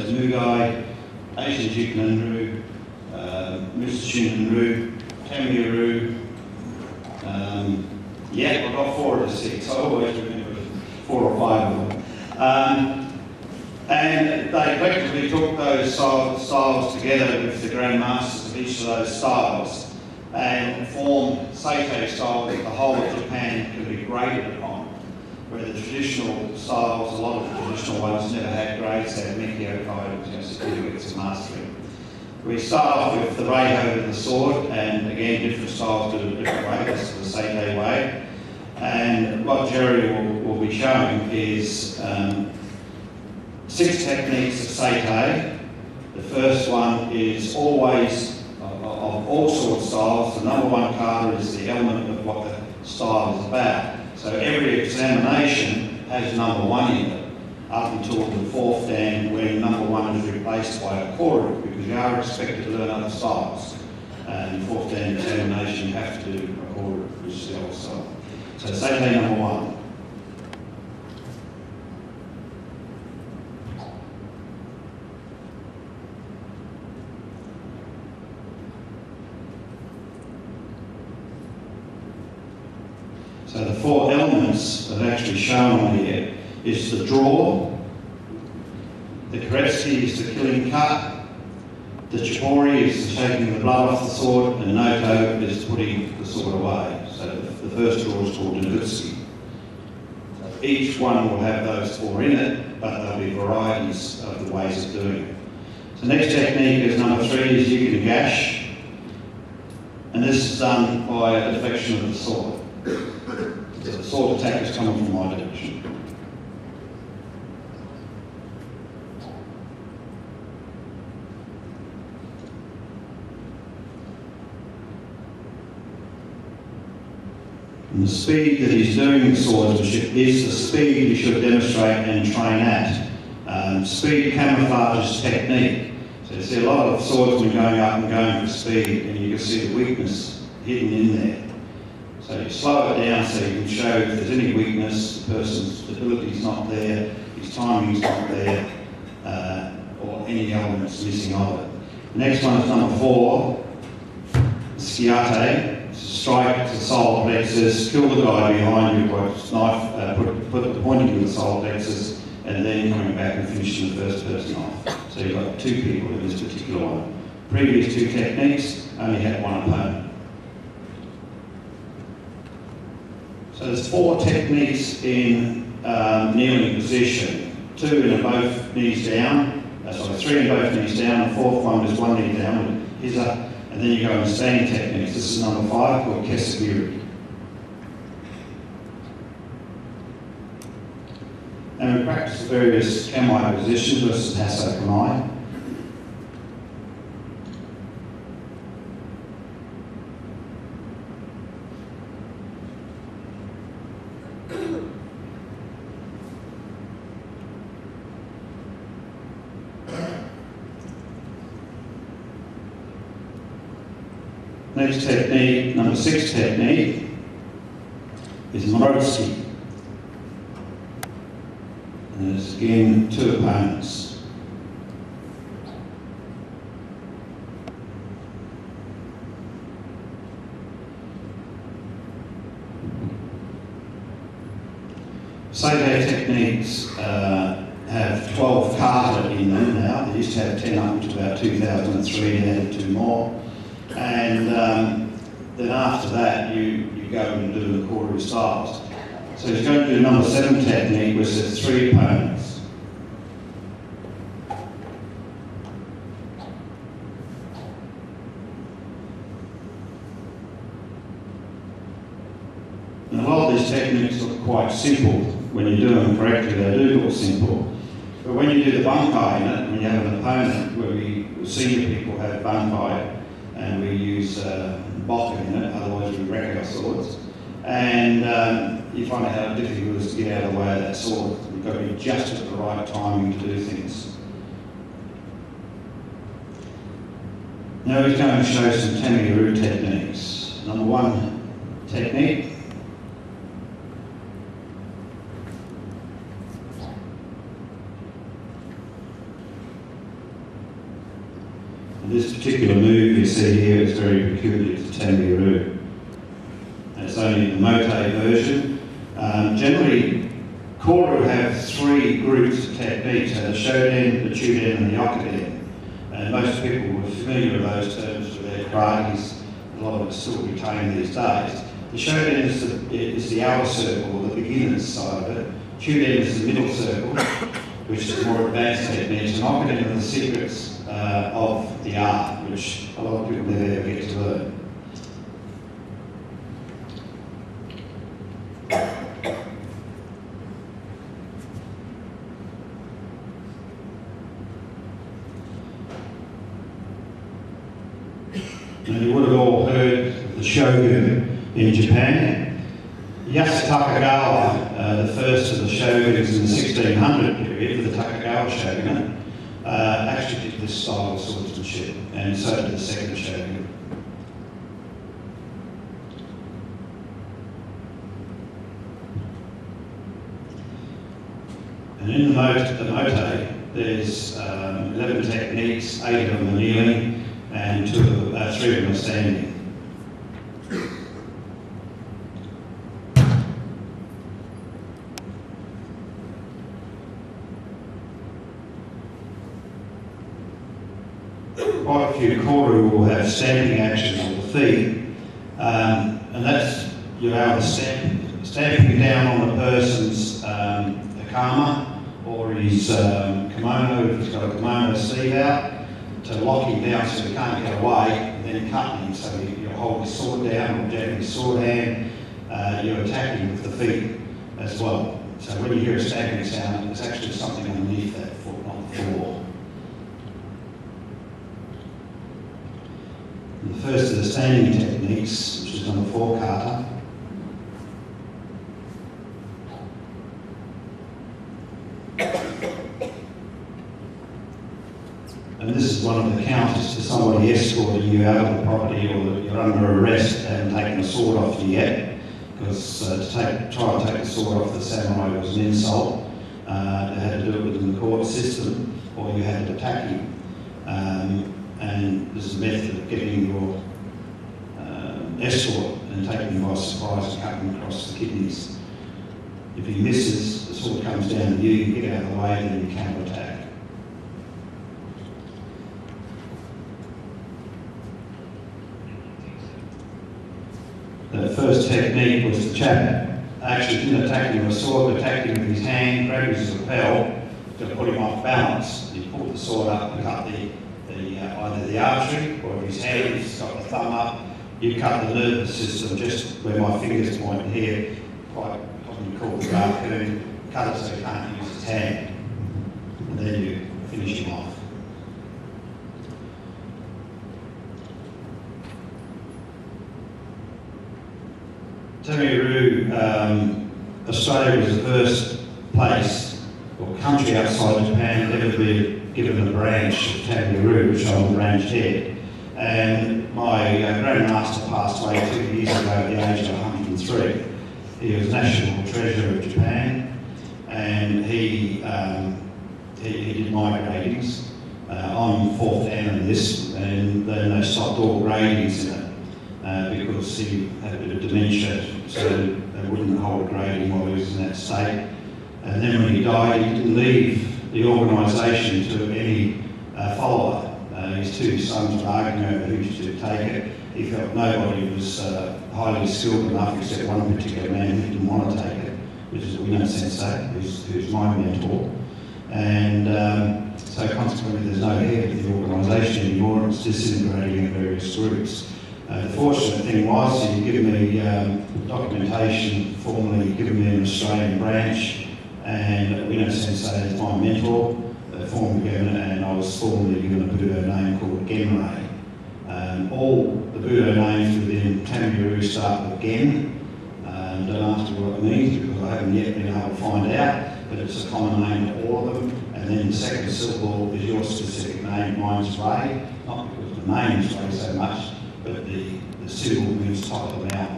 there's Mugai, Asian Jignan Mr. Shindan Tamiru. Yeah, I've got 4 of the 6. I always remember 4 or 5 of them. And they collectively took those styles together with the grandmasters of each of those styles and formed Seitei style that the whole of Japan could be graded upon. Where the traditional styles, a lot of the traditional ones never had grades, they had Meikyo Kai, certificates of mastery. We start off with the Reiho and the sword, and again, different styles do it a different way. That's the Seitei way. And what Jeri will be showing is 6 techniques of Seitei. The first one is always of all sword styles. The number 1 kata is the element of what the style is about. So every examination has number 1 in it, up until the 4th dan when number 1 is replaced by a kora, because you are expected to learn other styles. And 4th dan examination you have to do a kora, which is the old style. So Seitei number 1. So the 4 elements that are actually shown on here is the draw, the Karetsuki is the killing cut, the Chibori is the shaking the blood off the sword, and Noto is putting the sword away. So the first draw is called Nagutsuki. So each one will have those 4 in it, but there'll be varieties of the ways of doing it. So next technique is number 3 is Yuki Gash, and this is done by a deflection of the sword. So the sword attack is coming from my direction. And the speed that he's doing swordsmanship is the speed you should demonstrate and train at. Speed camouflages technique. So you see a lot of swordsmen going up and going for speed, and you can see the weakness hidden in there. So you slow it down so you can show if there's any weakness, the person's ability's not there, his timing's not there, or any elements missing of it. The next one is number 4, Skiate. Strike to the solar plexus, kill the guy behind you by knife, put the pointing to the solar plexus, and then coming back and finishing the first person off. So you've got 2 people in this particular one. Previous 2 techniques only had 1 opponent. So there's 4 techniques in kneeling position. 2 in both knees down, 3 in both knees down, the 4th one is 1 knee down with Hiza. And then you go in standing techniques. This is number 5 called Kesagiri. And we practice the various kami positions versus Hasso kami. Next technique, number 6 technique, is Morotsuki. And there's again 2 opponents. Seitei techniques have 12 kata in them now. They used to have 10 up to about 2003 and added 2 more. And then after that, you go and do the quarter styles. So he's going to do number 7 technique, which is 3 opponents. And a lot of these techniques look quite simple. When you do them correctly, they do look simple. But when you do the bunkai in it, when you have an opponent, where senior people have bunkai, and we use bokken in it, otherwise we wreck our swords. And you find out how difficult it is to get out of the way of that sword. You've got to be just at the right timing to do things. Now we're going to show some Tamiru techniques. Number 1 technique. And this particular move you see here is very peculiar to Tamaroo. It's only in the Mote version. Generally, Kora have three groups of techniques: the Shoden, the Chuden and the Yokoden. And most people were familiar with those terms for their karates. A lot of it still retained these days. The Shoden is the outer circle, or the beginner's side of it. Chuden is the middle circle, which is more advanced techniques. And Yokoden are the secrets of the art, which a lot of people never ever get to learn. And you would have all heard of the shogun in Japan. Yasutaka, the first of the shoguns in the 1600 period, the Takagawa shogunate, actually did this style of swordsmanship, and so did the second shogun. And in the mote, there's 11 techniques, 8 of them are kneeling, and 3 of them are standing. Quite a few Koru will have stamping actions on the feet, and that's your able to stamping down on the person's akama or his kimono, if he's got a kimono sleeve out, to lock him down so he can't get away, and then cutting him so you hold his sword down or jabbing his sword hand, you're attacking with the feet as well. So when you hear a stamping sound, there's actually something underneath that foot, not the floor. And the first of the standing techniques, which is number 4 kata. And this is one of the counters to somebody escorting you out of the property, or you're under arrest and taking the sword off you yet, because to try and take the sword off the samurai was an insult. They had to do it within the court system, or you had to attack him. And this is a method of getting your escort and taking him by surprise and cutting him across the kidneys. If he misses, the sword comes down to you, you get out of the way, and then you counter-attack. The first technique was the chap actually didn't attack him with a sword, but attacked him with his hand, grabbed his lapel to put him off balance. He pulled the sword up and cut either the artery, or if his hand has got the thumb up, you cut the nervous system just where my fingers point here, quite commonly called the raccoon, cut it so he can't use his hand, and then you finish him off. Tamaroo, Australia was the first place or country outside Japan to ever be given a branch of Tamaroo, which I'm the branch head. And my grandmaster passed away 2 years ago at the age of 103. He was National Treasure of Japan, and he did my gradings. I'm 4th down in this, and then they stopped all gradings in it because he had a bit of dementia, so they wouldn't hold a grading while he was in that state. And then when he died, he didn't leave the organisation to any follower. His 2 sons were arguing over who should take it. He felt nobody was highly skilled enough except one particular man who didn't want to take it, which is Wino Sensei, who's my mentor. And so consequently there's no head of the organisation anymore, it's disintegrating in various groups. The fortunate thing was he'd given me documentation, formally given me an Australian branch, and Wino Sensei is my mentor. Formally given, and I was formally given a Budo name called Genrei. All the Budo names within Tamaroo start with Gen. Don't ask me what it means because I haven't yet been able to find out, but it's a common name to all of them. And then the second syllable is your specific name. Mine's Ray, not because the name is Ray so much, but the symbol means top of the mountain.